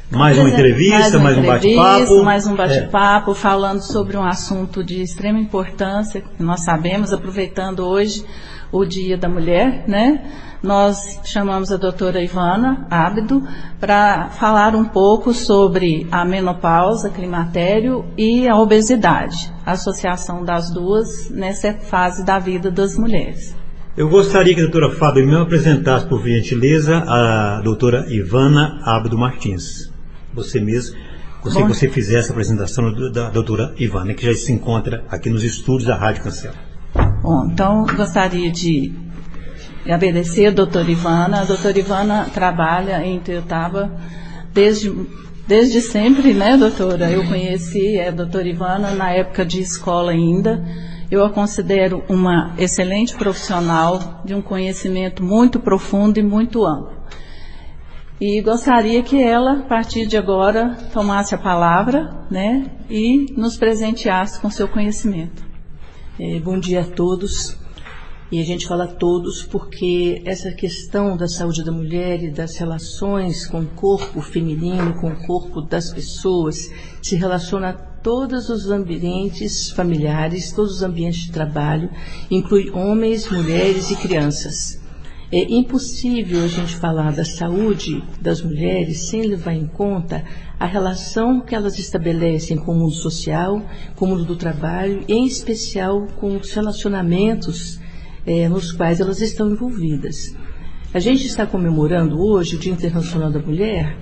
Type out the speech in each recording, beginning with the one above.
Mais uma entrevista, mais um bate-papo. Mais um bate-papo, falando sobre um assunto de extrema importância, que nós sabemos, aproveitando hoje o Dia da Mulher, né? Nós chamamos a doutora Ivana Ábido para falar um pouco sobre a menopausa, climatério e a obesidade, a associação das duas nessa fase da vida das mulheres. Eu gostaria que a doutora Fábio me apresentasse, por gentileza, a doutora Ivana Ábido Martins. Você mesmo, gostaria que você fizesse a apresentação da doutora Ivana, que já se encontra aqui nos estúdios da Rádio Cancela. Bom, então gostaria de agradecer a doutora Ivana. A doutora Ivana trabalha em Ituiutaba desde sempre, né, doutora? Eu conheci a doutora Ivana na época de escola ainda. Eu a considero uma excelente profissional, de um conhecimento muito profundo e muito amplo. E gostaria que ela, a partir de agora, tomasse a palavra, né, e nos presenteasse com seu conhecimento. Bom dia a todos. E a gente fala todos porque essa questão da saúde da mulher e das relações com o corpo feminino, com o corpo das pessoas, se relaciona a todos os ambientes familiares, todos os ambientes de trabalho, inclui homens, mulheres e crianças. É impossível a gente falar da saúde das mulheres sem levar em conta a relação que elas estabelecem com o mundo social, com o mundo do trabalho, e em especial com os relacionamentos nos quais elas estão envolvidas. A gente está comemorando hoje o Dia Internacional da Mulher,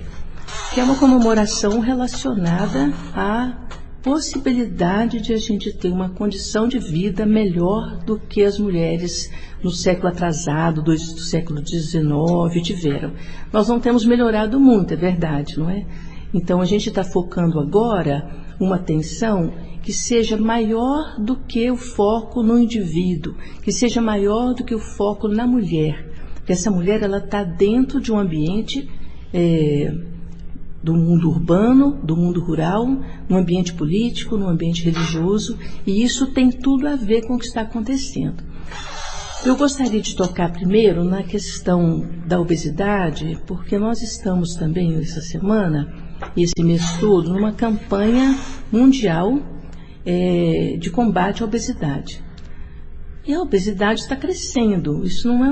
que é uma comemoração relacionada à possibilidade de a gente ter uma condição de vida melhor do que as mulheres no século atrasado, do século XIX tiveram. Nós não temos melhorado muito, é verdade, não é? Então a gente está focando agora uma atenção que seja maior do que o foco no indivíduo, que seja maior do que o foco na mulher. Porque essa mulher, ela está dentro de um ambiente do mundo urbano, do mundo rural, no ambiente político, no ambiente religioso, e isso tem tudo a ver com o que está acontecendo. Eu gostaria de tocar primeiro na questão da obesidade, porque nós estamos também essa semana, esse mês todo, numa campanha mundial de combate à obesidade. E a obesidade está crescendo, isso não é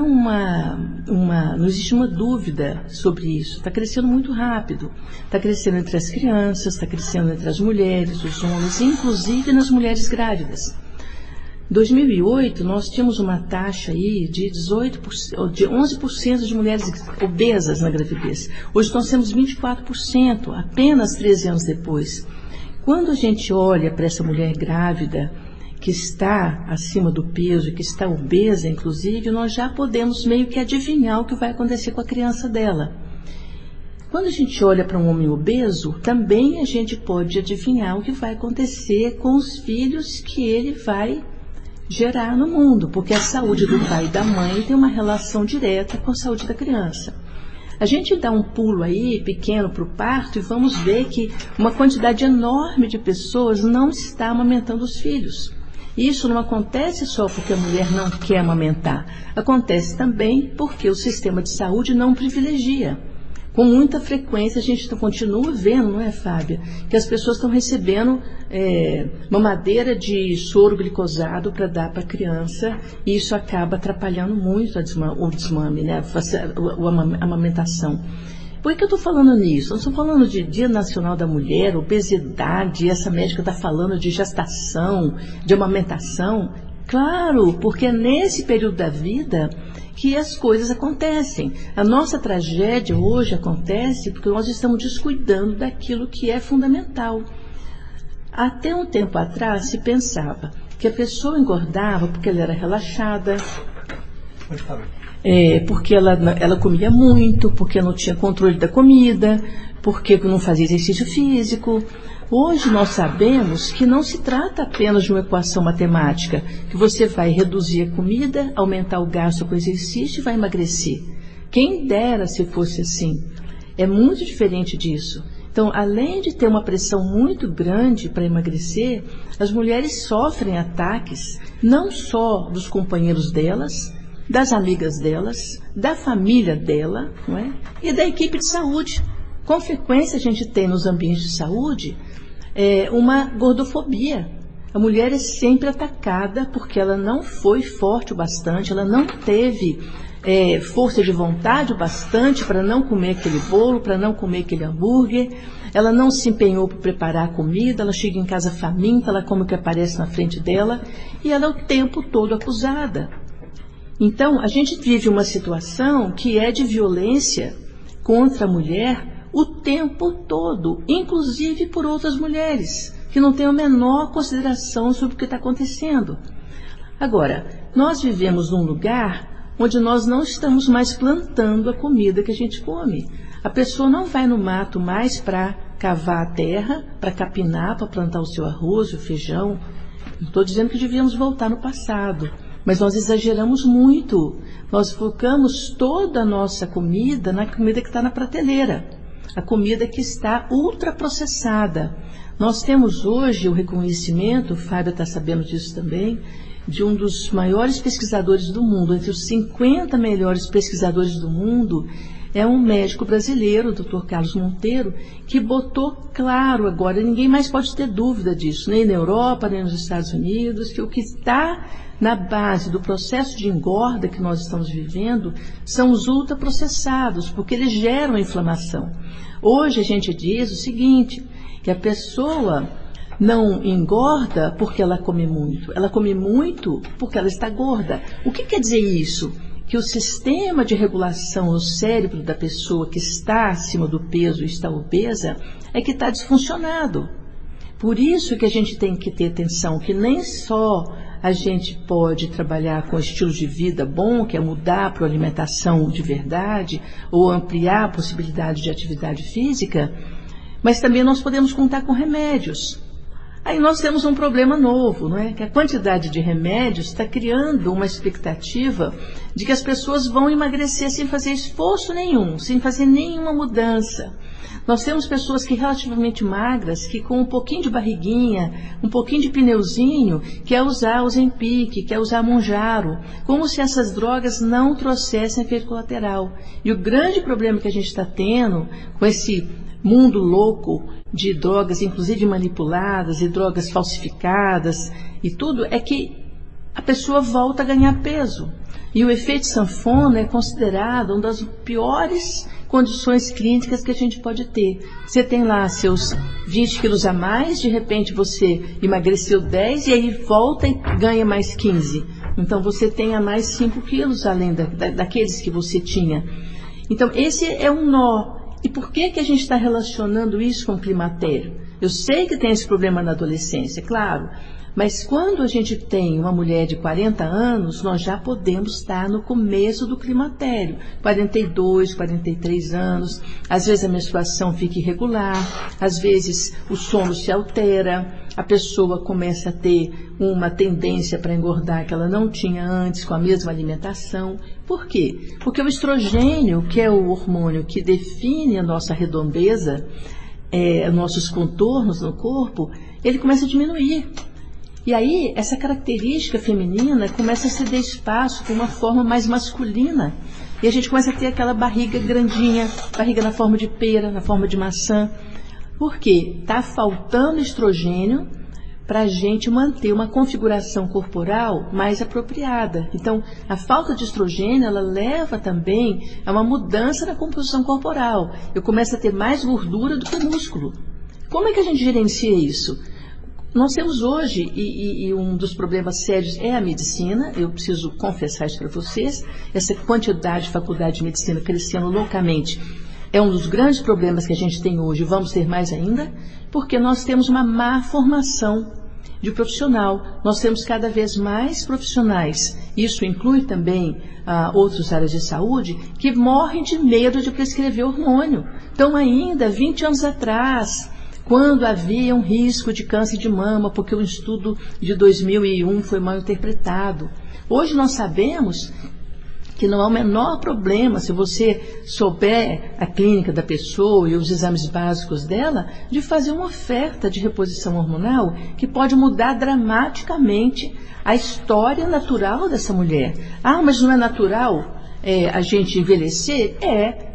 não existe uma dúvida sobre isso, está crescendo muito rápido, está crescendo entre as crianças, está crescendo entre as mulheres, os homens, inclusive nas mulheres grávidas. Em 2008, nós tínhamos uma taxa aí de 11% de mulheres obesas na gravidez. Hoje nós temos 24%, apenas 13 anos depois. Quando a gente olha para essa mulher grávida, que está acima do peso, que está obesa, inclusive, nós já podemos meio que adivinhar o que vai acontecer com a criança dela. Quando a gente olha para um homem obeso, também a gente pode adivinhar o que vai acontecer com os filhos que ele vai gerar no mundo, porque a saúde do pai e da mãe tem uma relação direta com a saúde da criança. A gente dá um pulo aí, pequeno, para o parto, e vamos ver que uma quantidade enorme de pessoas não está amamentando os filhos. Isso não acontece só porque a mulher não quer amamentar, acontece também porque o sistema de saúde não privilegia. Com muita frequência a gente continua vendo, não é, Fábia, que as pessoas estão recebendo mamadeira de soro glicosado para dar para a criança, e isso acaba atrapalhando muito o desmame, né, a amamentação. Por que eu estou falando nisso? Nós estamos falando de Dia Nacional da Mulher, obesidade, essa médica está falando de gestação, de amamentação. Claro, porque é nesse período da vida que as coisas acontecem. A nossa tragédia hoje acontece porque nós estamos descuidando daquilo que é fundamental. Até um tempo atrás se pensava que a pessoa engordava porque ela era relaxada, porque ela comia muito, porque não tinha controle da comida, porque não fazia exercício físico. Hoje nós sabemos que não se trata apenas de uma equação matemática, que você vai reduzir a comida, aumentar o gasto com exercício e vai emagrecer. Quem dera se fosse assim. É muito diferente disso. Então, além de ter uma pressão muito grande para emagrecer, as mulheres sofrem ataques não só dos companheiros delas, das amigas delas, da família dela, não é? E da equipe de saúde. Com frequência a gente tem nos ambientes de saúde uma gordofobia. A mulher é sempre atacada porque ela não foi forte o bastante, ela não teve força de vontade o bastante para não comer aquele bolo, para não comer aquele hambúrguer, ela não se empenhou para preparar a comida, ela chega em casa faminta, ela come o que aparece na frente dela e ela é o tempo todo acusada. Então, a gente vive uma situação que é de violência contra a mulher o tempo todo, inclusive por outras mulheres, que não têm a menor consideração sobre o que está acontecendo. Agora, nós vivemos num lugar onde nós não estamos mais plantando a comida que a gente come. A pessoa não vai no mato mais para cavar a terra, para capinar, para plantar o seu arroz, o feijão. Não estou dizendo que devíamos voltar no passado, mas nós exageramos muito. Nós focamos toda a nossa comida na comida que está na prateleira, a comida que está ultraprocessada. Nós temos hoje o reconhecimento, o Fábio está sabendo disso também, de um dos maiores pesquisadores do mundo, entre os 50 melhores pesquisadores do mundo, é um médico brasileiro, o Dr. Carlos Monteiro, que botou claro agora, ninguém mais pode ter dúvida disso, nem na Europa, nem nos Estados Unidos, que o que está na base do processo de engorda que nós estamos vivendo são os ultraprocessados, porque eles geram inflamação. Hoje a gente diz o seguinte, que a pessoa não engorda porque ela come muito porque ela está gorda. O que quer dizer isso? Que o sistema de regulação no cérebro da pessoa que está acima do peso e está obesa é que está disfuncionado. Por isso que a gente tem que ter atenção que nem só a gente pode trabalhar com estilo de vida bom, que é mudar para a alimentação de verdade, ou ampliar a possibilidade de atividade física, mas também nós podemos contar com remédios. Aí nós temos um problema novo, não é? Que a quantidade de remédios está criando uma expectativa de que as pessoas vão emagrecer sem fazer esforço nenhum, sem fazer nenhuma mudança. Nós temos pessoas que relativamente magras, que com um pouquinho de barriguinha, um pouquinho de pneuzinho, quer usar o Ozempic, quer usar Mounjaro, como se essas drogas não trouxessem efeito colateral. E o grande problema que a gente está tendo com esse mundo louco de drogas, inclusive manipuladas e drogas falsificadas e tudo, é que a pessoa volta a ganhar peso. E o efeito sanfona é considerado uma das piores condições clínicas que a gente pode ter. Você tem lá seus 20 quilos a mais, de repente você emagreceu 10 e aí volta e ganha mais 15. Então você tem a mais 5 quilos além daqueles que você tinha. Então esse é um nó. E por que a gente está relacionando isso com o climatério? Eu sei que tem esse problema na adolescência, claro, mas quando a gente tem uma mulher de 40 anos, nós já podemos estar no começo do climatério, 42, 43 anos, às vezes a menstruação fica irregular, às vezes o sono se altera, a pessoa começa a ter uma tendência para engordar que ela não tinha antes com a mesma alimentação. Por quê? Porque o estrogênio, que é o hormônio que define a nossa redondeza, nossos contornos no corpo, ele começa a diminuir. E aí, essa característica feminina começa a ceder espaço para uma forma mais masculina. E a gente começa a ter aquela barriga grandinha, barriga na forma de pera, na forma de maçã. Por quê? Está faltando estrogênio para a gente manter uma configuração corporal mais apropriada. Então, a falta de estrogênio, ela leva também a uma mudança na composição corporal. Eu começo a ter mais gordura do que músculo. Como é que a gente gerencia isso? Nós temos hoje, e um dos problemas sérios é a medicina, eu preciso confessar isso para vocês, essa quantidade de faculdade de medicina crescendo loucamente é um dos grandes problemas que a gente tem hoje, vamos ter mais ainda, porque nós temos uma má formação de profissional, nós temos cada vez mais profissionais, isso inclui também outras áreas de saúde, que morrem de medo de prescrever hormônio. Então ainda, 20 anos atrás, quando havia um risco de câncer de mama, porque o estudo de 2001 foi mal interpretado. Hoje nós sabemos que não há o menor problema, se você souber a clínica da pessoa e os exames básicos dela, de fazer uma oferta de reposição hormonal que pode mudar dramaticamente a história natural dessa mulher. Ah, mas não é natural? a gente envelhecer?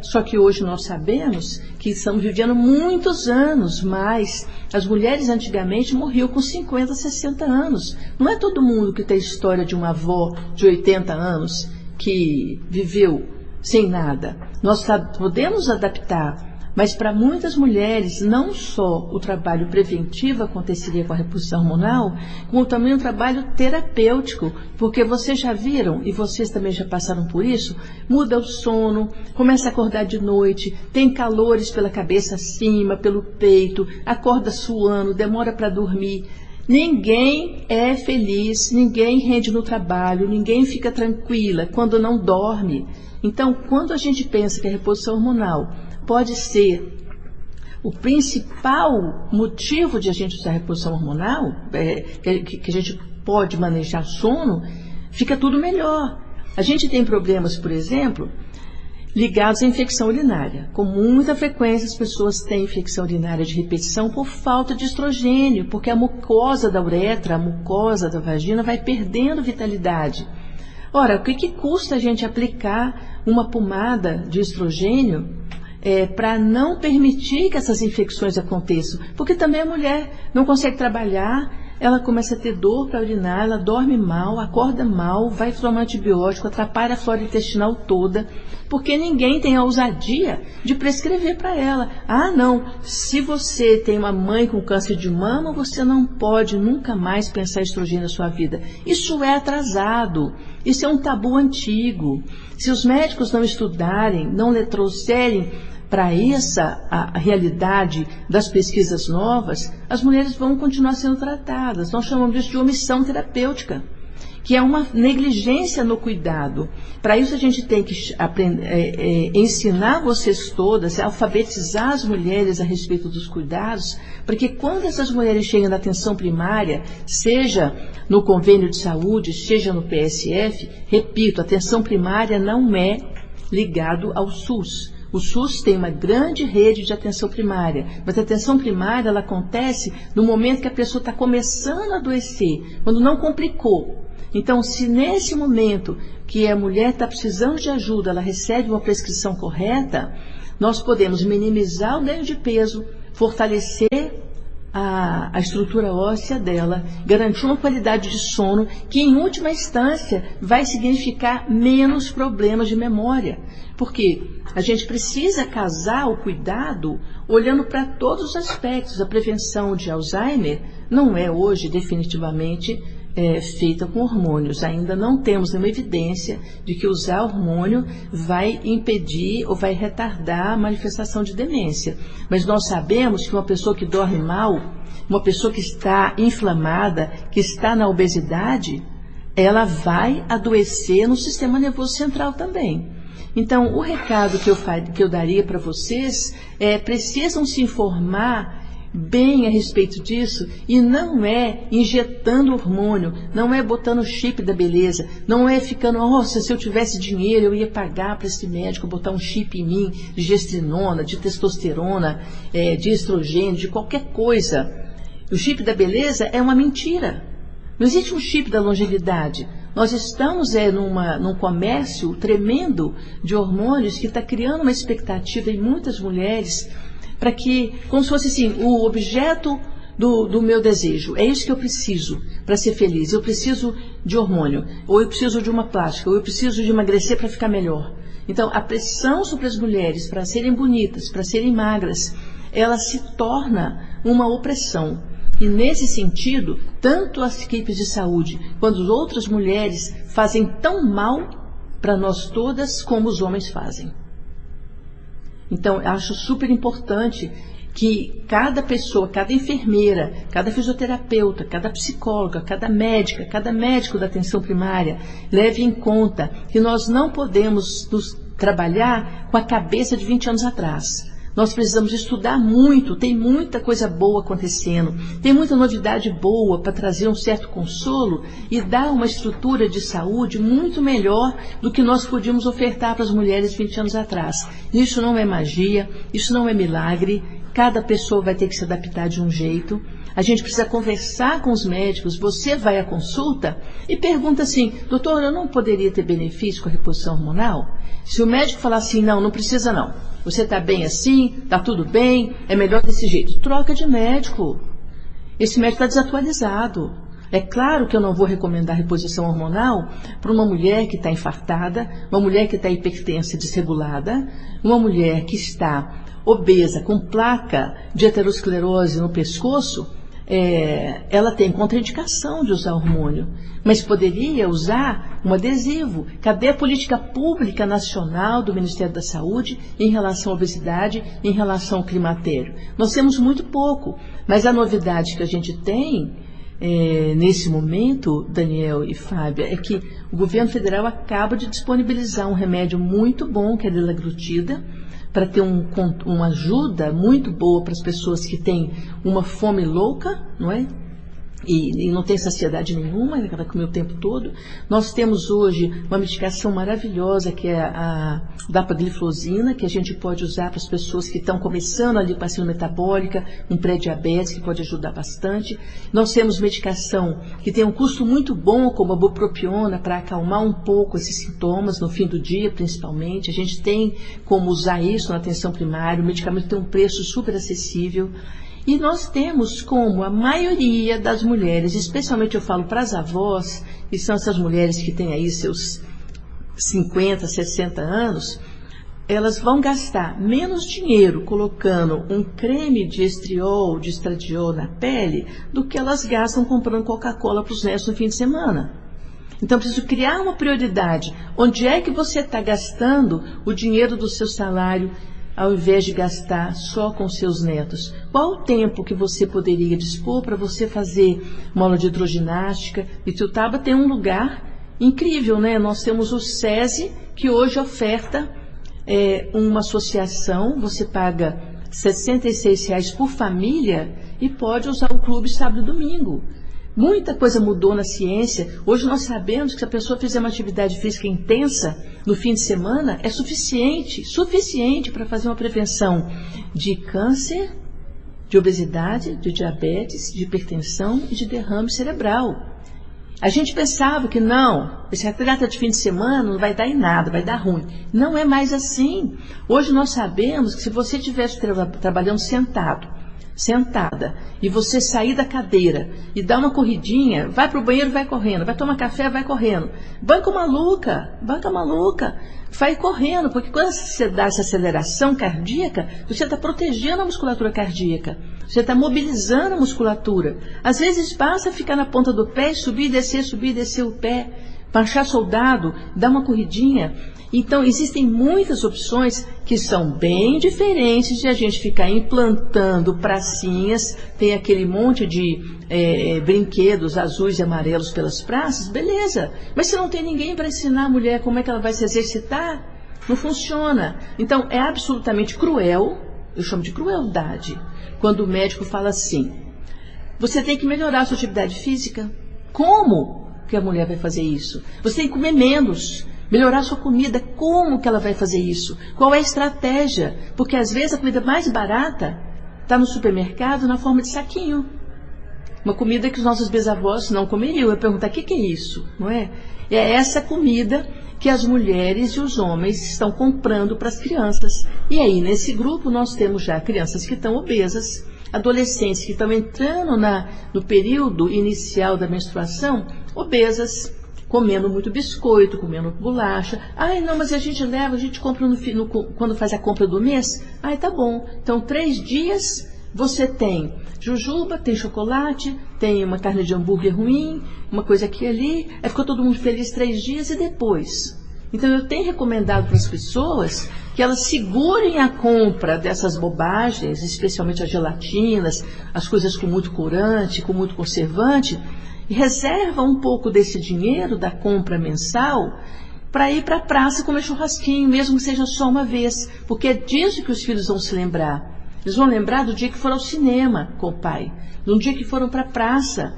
Só que hoje nós sabemos que estamos vivendo muitos anos mais. As mulheres antigamente morriam com 50, 60 anos. Não é todo mundo que tem história de uma avó de 80 anos que viveu sem nada. Nós podemos adaptar, mas para muitas mulheres, não só o trabalho preventivo aconteceria com a reposição hormonal, como também um trabalho terapêutico, porque vocês já viram, e vocês também já passaram por isso, muda o sono, começa a acordar de noite, tem calores pela cabeça acima, pelo peito, acorda suando, demora para dormir. Ninguém é feliz, ninguém rende no trabalho, ninguém fica tranquila quando não dorme. Então, quando a gente pensa que a reposição hormonal pode ser o principal motivo de a gente usar a reposição hormonal, que a gente pode manejar sono, fica tudo melhor. A gente tem problemas, por exemplo, ligados à infecção urinária. Com muita frequência as pessoas têm infecção urinária de repetição por falta de estrogênio, porque a mucosa da uretra, a mucosa da vagina vai perdendo vitalidade. Ora, o que custa a gente aplicar uma pomada de estrogênio para não permitir que essas infecções aconteçam? Porque também a mulher não consegue trabalhar, ela começa a ter dor para urinar, ela dorme mal, acorda mal, vai tomar antibiótico, atrapalha a flora intestinal toda, porque ninguém tem a ousadia de prescrever para ela. Ah, não, se você tem uma mãe com câncer de mama, você não pode nunca mais pensar em estrogênio na sua vida. Isso é atrasado, isso é um tabu antigo. Se os médicos não estudarem, não lhe trouxerem para essa a realidade das pesquisas novas, as mulheres vão continuar sendo tratadas. Nós chamamos disso de omissão terapêutica, que é uma negligência no cuidado. Para isso a gente tem que ensinar vocês todas, alfabetizar as mulheres a respeito dos cuidados, porque quando essas mulheres chegam na atenção primária, seja no convênio de saúde, seja no PSF, repito, a atenção primária não é ligado ao SUS. O SUS tem uma grande rede de atenção primária, mas a atenção primária ela acontece no momento que a pessoa está começando a adoecer, quando não complicou. Então, se nesse momento que a mulher está precisando de ajuda, ela recebe uma prescrição correta, nós podemos minimizar o ganho de peso, fortalecer a estrutura óssea dela, garantir uma qualidade de sono que, em última instância, vai significar menos problemas de memória. Porque a gente precisa casar o cuidado olhando para todos os aspectos. A prevenção de Alzheimer não é hoje definitivamente feita com hormônios. Ainda não temos nenhuma evidência de que usar hormônio vai impedir ou vai retardar a manifestação de demência. Mas nós sabemos que uma pessoa que dorme mal, uma pessoa que está inflamada, que está na obesidade, ela vai adoecer no sistema nervoso central também. Então, o recado que eu daria para vocês precisam se informar bem a respeito disso, e não é injetando hormônio, não é botando chip da beleza, não é ficando, nossa, se eu tivesse dinheiro eu ia pagar para esse médico botar um chip em mim de gestrinona, de testosterona, de estrogênio, de qualquer coisa. O chip da beleza é uma mentira. Não existe um chip da longevidade. Nós estamos num comércio tremendo de hormônios que está criando uma expectativa em muitas mulheres para que, como se fosse assim, o objeto do meu desejo, é isso que eu preciso para ser feliz. Eu preciso de hormônio, ou eu preciso de uma plástica, ou eu preciso de emagrecer para ficar melhor. Então, a pressão sobre as mulheres para serem bonitas, para serem magras, ela se torna uma opressão. E nesse sentido, tanto as equipes de saúde quanto as outras mulheres fazem tão mal para nós todas como os homens fazem. Então, eu acho super importante que cada pessoa, cada enfermeira, cada fisioterapeuta, cada psicóloga, cada médica, cada médico da atenção primária leve em conta que nós não podemos trabalhar com a cabeça de 20 anos atrás. Nós precisamos estudar muito, tem muita coisa boa acontecendo, tem muita novidade boa para trazer um certo consolo e dar uma estrutura de saúde muito melhor do que nós podíamos ofertar para as mulheres 20 anos atrás. Isso não é magia, isso não é milagre, cada pessoa vai ter que se adaptar de um jeito. A gente precisa conversar com os médicos. Você vai à consulta e pergunta assim: doutor, eu não poderia ter benefício com a reposição hormonal? Se o médico falar assim: não precisa não, você está bem assim, está tudo bem, é melhor desse jeito, troca de médico. Esse médico está desatualizado. É claro que eu não vou recomendar reposição hormonal para uma mulher que está infartada, uma mulher que está hipertensa desregulada, uma mulher que está obesa com placa de aterosclerose no pescoço. Ela tem contraindicação de usar hormônio, mas poderia usar um adesivo. Cadê a política pública nacional do Ministério da Saúde em relação à obesidade, em relação ao climatério? Nós temos muito pouco, mas a novidade que a gente tem nesse momento, Daniel e Fábia, é que o governo federal acaba de disponibilizar um remédio muito bom, que é a lilaglutida, para ter uma ajuda muito boa para as pessoas que têm uma fome louca, não é? E não tem saciedade nenhuma, ela vai comer o tempo todo. Nós temos hoje uma medicação maravilhosa, que é a dapagliflozina, que a gente pode usar para as pessoas que estão começando ali com a síndrome metabólica, um pré-diabetes, que pode ajudar bastante. Nós temos medicação que tem um custo muito bom, como a bupropiona, para acalmar um pouco esses sintomas, no fim do dia, principalmente. A gente tem como usar isso na atenção primária. O medicamento tem um preço super acessível. E nós temos como a maioria das mulheres, especialmente eu falo para as avós, que são essas mulheres que têm aí seus 50, 60 anos, elas vão gastar menos dinheiro colocando um creme de estriol, de estradiol na pele, do que elas gastam comprando Coca-Cola para os netos no fim de semana. Então, preciso criar uma prioridade. Onde é que você está gastando o dinheiro do seu salário, ao invés de gastar só com seus netos? Qual o tempo que você poderia dispor para você fazer uma aula de hidroginástica? Ituiutaba tem um lugar incrível, né? Nós temos o SESI, que hoje oferta uma associação, você paga R$ 66 por família e pode usar o clube sábado e domingo. Muita coisa mudou na ciência. Hoje nós sabemos que se a pessoa fizer uma atividade física intensa no fim de semana, é suficiente para fazer uma prevenção de câncer, de obesidade, de diabetes, de hipertensão e de derrame cerebral. A gente pensava que não, esse atleta de fim de semana não vai dar em nada, vai dar ruim. Não é mais assim. Hoje nós sabemos que se você estivesse trabalhando sentada, e você sair da cadeira e dar uma corridinha, vai para o banheiro, vai correndo, vai tomar café, vai correndo. Banca maluca, vai correndo, porque quando você dá essa aceleração cardíaca, você está protegendo a musculatura cardíaca, você está mobilizando a musculatura. Às vezes basta ficar na ponta do pé, subir e descer o pé, marchar soldado, dar uma corridinha. Então, existem muitas opções que são bem diferentes de a gente ficar implantando pracinhas, tem aquele monte de brinquedos azuis e amarelos pelas praças, beleza. Mas se não tem ninguém para ensinar a mulher como é que ela vai se exercitar, não funciona. Então, é absolutamente cruel, eu chamo de crueldade, quando o médico fala assim: você tem que melhorar a sua atividade física. Como que a mulher vai fazer isso? Você tem que comer menos. Melhorar a sua comida, como que ela vai fazer isso? Qual é a estratégia? Porque às vezes a comida mais barata está no supermercado na forma de saquinho. Uma comida que os nossos bisavós não comeriam. Eu ia perguntar: o que é isso? Não é? É essa comida que as mulheres e os homens estão comprando para as crianças. E aí, nesse grupo, nós temos já crianças que estão obesas, adolescentes que estão entrando no período inicial da menstruação, obesas, comendo muito biscoito, comendo bolacha. Ai, não, mas a gente compra quando faz a compra do mês. Ai, tá bom. Então, 3 dias você tem jujuba, tem chocolate, tem uma carne de hambúrguer ruim, uma coisa aqui e ali. Aí ficou todo mundo feliz 3 dias e depois. Então, eu tenho recomendado para as pessoas que elas segurem a compra dessas bobagens, especialmente as gelatinas, as coisas com muito corante, com muito conservante, e reserva um pouco desse dinheiro da compra mensal para ir para a praça comer churrasquinho, mesmo que seja só uma vez, porque é disso que os filhos vão se lembrar. Eles vão lembrar do dia que foram ao cinema com o pai, do dia que foram para a praça,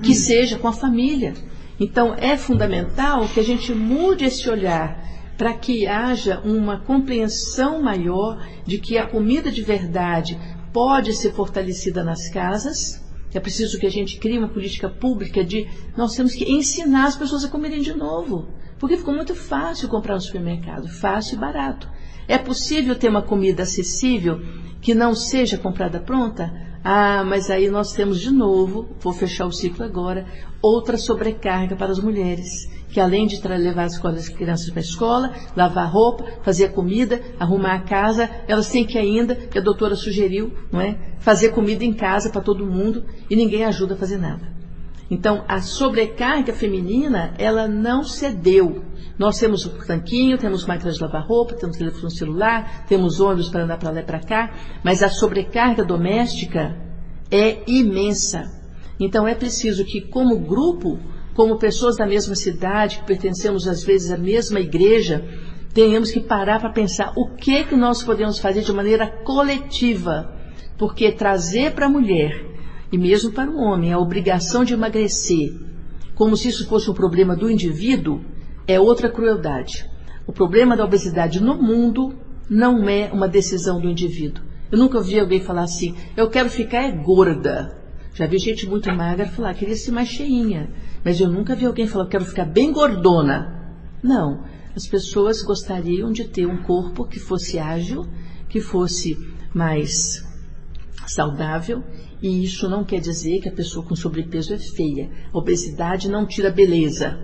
que seja com a família. Então, é fundamental que a gente mude esse olhar para que haja uma compreensão maior de que a comida de verdade pode ser fortalecida nas casas. É preciso que a gente crie uma política pública de... Nós temos que ensinar as pessoas a comerem de novo. Porque ficou muito fácil comprar no supermercado, fácil e barato. É possível ter uma comida acessível que não seja comprada pronta? Ah, mas aí nós temos de novo, vou fechar o ciclo agora, outra sobrecarga para as mulheres, que além de levar as crianças para a escola, lavar roupa, fazer a comida, arrumar a casa, elas têm que ainda, que a doutora sugeriu, não é? Fazer comida em casa para todo mundo e ninguém ajuda a fazer nada. Então, a sobrecarga feminina, ela não cedeu. Nós temos o tanquinho, temos máquinas de lavar roupa, temos telefone celular, temos ônibus para andar para lá e para cá, mas a sobrecarga doméstica é imensa. Então, é preciso que, como grupo, como pessoas da mesma cidade, que pertencemos às vezes à mesma igreja, tenhamos que parar para pensar o que nós podemos fazer de maneira coletiva, porque trazer para a mulher e mesmo para o homem a obrigação de emagrecer, como se isso fosse um problema do indivíduo, é outra crueldade. O problema da obesidade no mundo não é uma decisão do indivíduo. Eu nunca ouvi alguém falar assim, eu quero ficar gorda. Já vi gente muito magra falar, queria ser mais cheinha. Mas eu nunca vi alguém falar, eu quero ficar bem gordona. Não, as pessoas gostariam de ter um corpo que fosse ágil, que fosse mais saudável, e isso não quer dizer que a pessoa com sobrepeso é feia. A obesidade não tira beleza.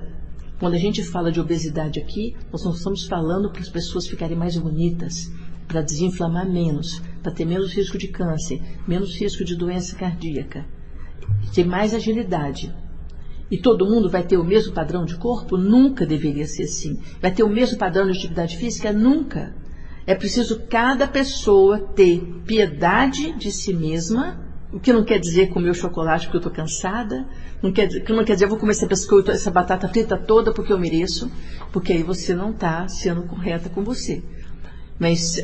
Quando a gente fala de obesidade aqui, nós não estamos falando para as pessoas ficarem mais bonitas, para desinflamar menos, para ter menos risco de câncer, menos risco de doença cardíaca, ter mais agilidade. E todo mundo vai ter o mesmo padrão de corpo? Nunca deveria ser assim. Vai ter o mesmo padrão de atividade física? Nunca. É preciso cada pessoa ter piedade de si mesma, o que não quer dizer comer o chocolate porque eu estou cansada, não quer dizer eu vou comer esse biscoito, essa batata frita toda porque eu mereço, porque aí você não está sendo correta com você. Mas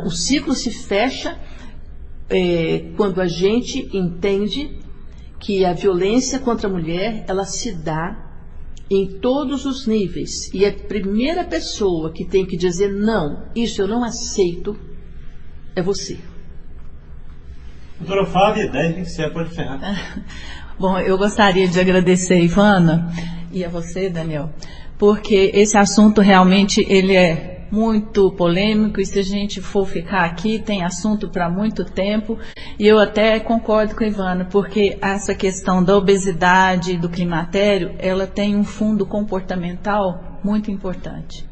o ciclo se fecha quando a gente entende que a violência contra a mulher, ela se dá em todos os níveis. E a primeira pessoa que tem que dizer não, isso eu não aceito, é você. Doutora Fábia, 10h27, pode encerrar. Bom, eu gostaria de agradecer a Ivana e a você, Daniel, porque esse assunto realmente ele é muito polêmico e se a gente for ficar aqui tem assunto para muito tempo e eu até concordo com a Ivana, porque essa questão da obesidade e do climatério, ela tem um fundo comportamental muito importante,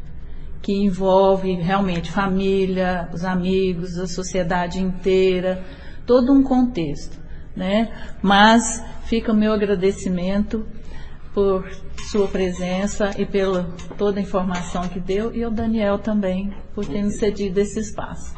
que envolve realmente família, os amigos, a sociedade inteira, todo um contexto, né? Mas fica o meu agradecimento por sua presença e pela toda a informação que deu, e ao Daniel também, por ter me cedido esse espaço.